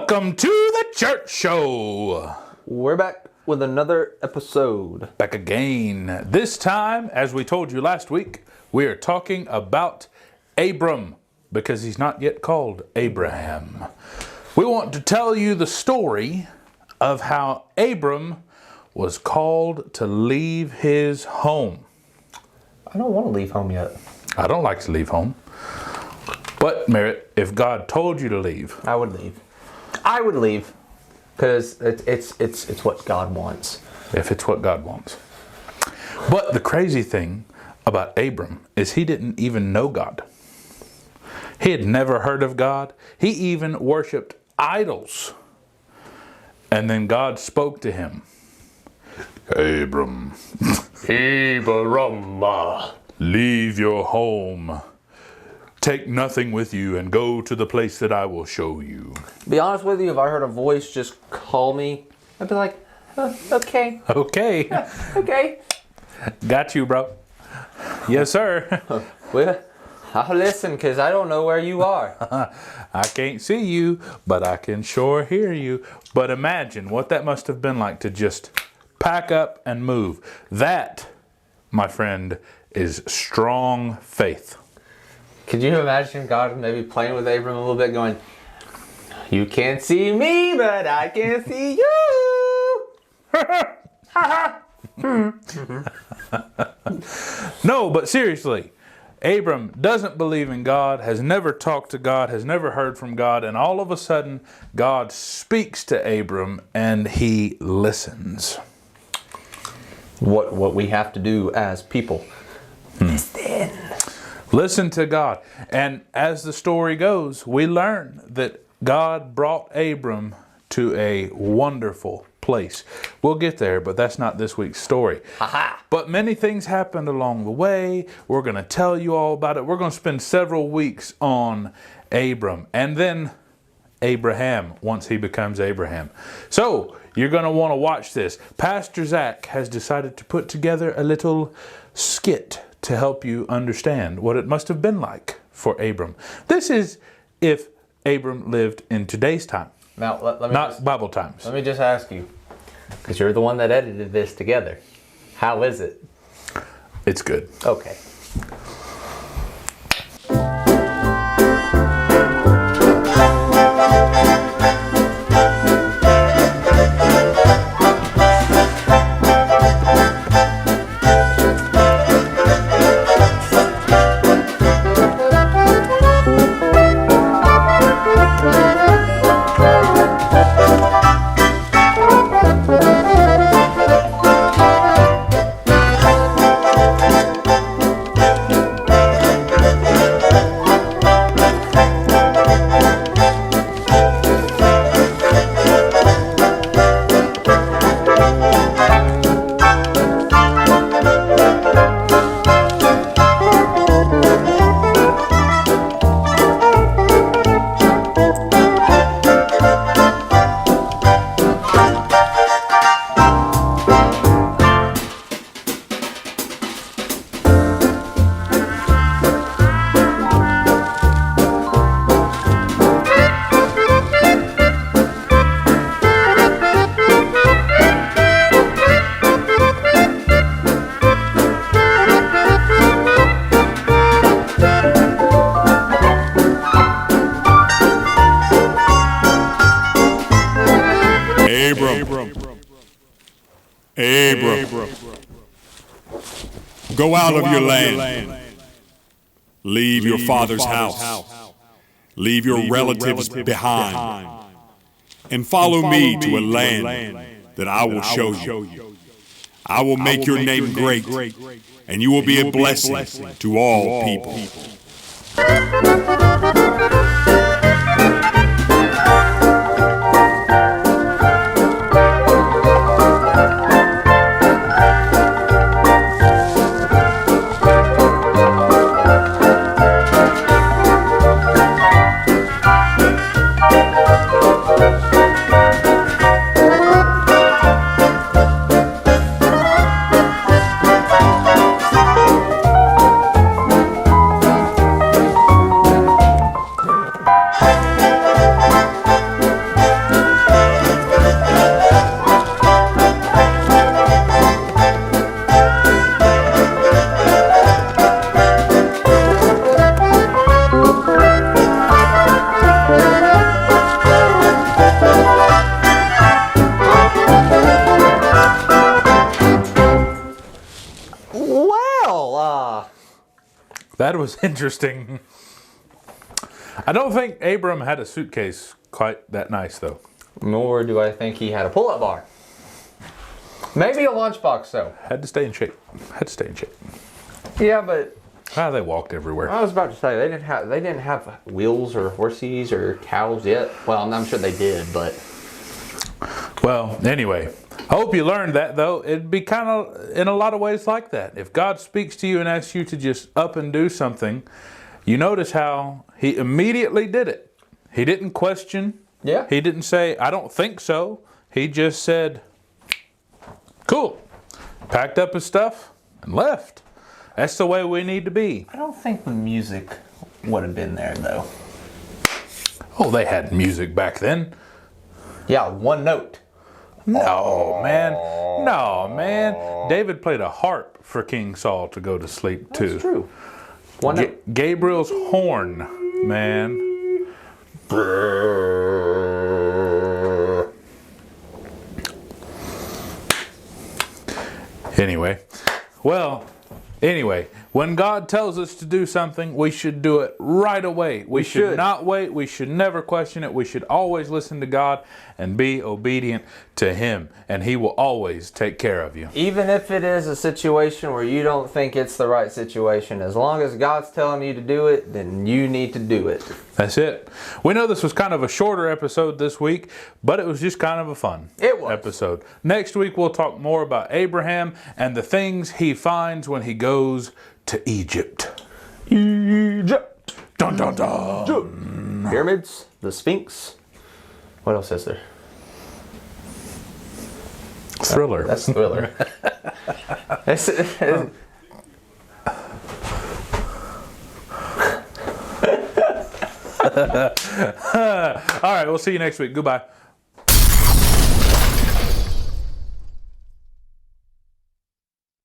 Welcome to the church show. We're back with another episode. Back again. This time, as we told you last week, we are talking about Abram because he's not yet called Abraham. We want to tell you the story of how Abram was called to leave his home. I don't want to leave home yet. I don't like to leave home. But, Merritt, if God told you to leave, I would leave. I would leave because it's what God wants. If it's what God wants. But the crazy thing about Abram is he didn't even know God. He had never heard of God. He even worshipped idols. And then God spoke to him. Abram, leave your home. Take nothing with you and go to the place that I will show you. Be honest with you, if I heard a voice just call me, I'd be like, okay. Okay. Okay. Got you, bro. Yes, sir. Well, I'll listen because I don't know where you are. I can't see you, but I can sure hear you. But imagine what that must have been like to just pack up and move. That, my friend, is strong faith. Could you imagine God maybe playing with Abram a little bit going, you can't see me, but I can see you. No, but seriously, Abram doesn't believe in God, has never talked to God, has never heard from God, and all of a sudden, God speaks to Abram and he listens. What we have to do as people. Listen. Listen to God. And as the story goes, we learn that God brought Abram to a wonderful place. We'll get there, but that's not this week's story. But many things happened along the way. We're going to tell you all about it. We're going to spend several weeks on Abram and then Abraham once he becomes Abraham. So you're going to want to watch this. Pastor Zach has decided to put together a little skit to help you understand what it must have been like for Abram. This is if Abram lived in today's time. Now, let me not Bible times. Let me just ask you, because you're the one that edited this together. How is it? It's good. Okay. Abram, go out of your land. Leave your father's house. Leave your relatives behind. And follow me to a land that I will show you. I will make your name great, and you will be a blessing to all people. That was interesting. I don't think Abram had a suitcase quite that nice, though. Nor do I think he had a pull-up bar. Maybe a lunchbox, though. Had to stay in shape. Yeah, but They walked everywhere. I was about to say they didn't have wheels or horses or cows yet. Well, I'm sure they did, but Well, anyway, I hope you learned that, though. It'd be kind of, in a lot of ways, like that. If God speaks to you and asks you to just up and do something, you notice how he immediately did it. He didn't question. yeah, He didn't say, I don't think so. He just said, cool. Packed up his stuff and left. That's the way we need to be. I don't think the music would have been there though. Oh, they had music back then. Yeah, one note. No, man. No, man. David played a harp for King Saul to go to sleep, too. That's true. One note. Gabriel's horn, man. Anyway, when God tells us to do something, we should do it right away. We should not wait. We should never question it. We should always listen to God and be obedient to Him. And He will always take care of you. Even if it is a situation where you don't think it's the right situation, as long as God's telling you to do it, then you need to do it. That's it. We know this was kind of a shorter episode this week, but it was just kind of a fun episode. Next week, we'll talk more about Abraham and the things he finds when he goes to Egypt. Egypt. Dun, dun, dun. Pyramids, the Sphinx. What else is there? Thriller. That's Thriller. All right, we'll see you next week. Goodbye.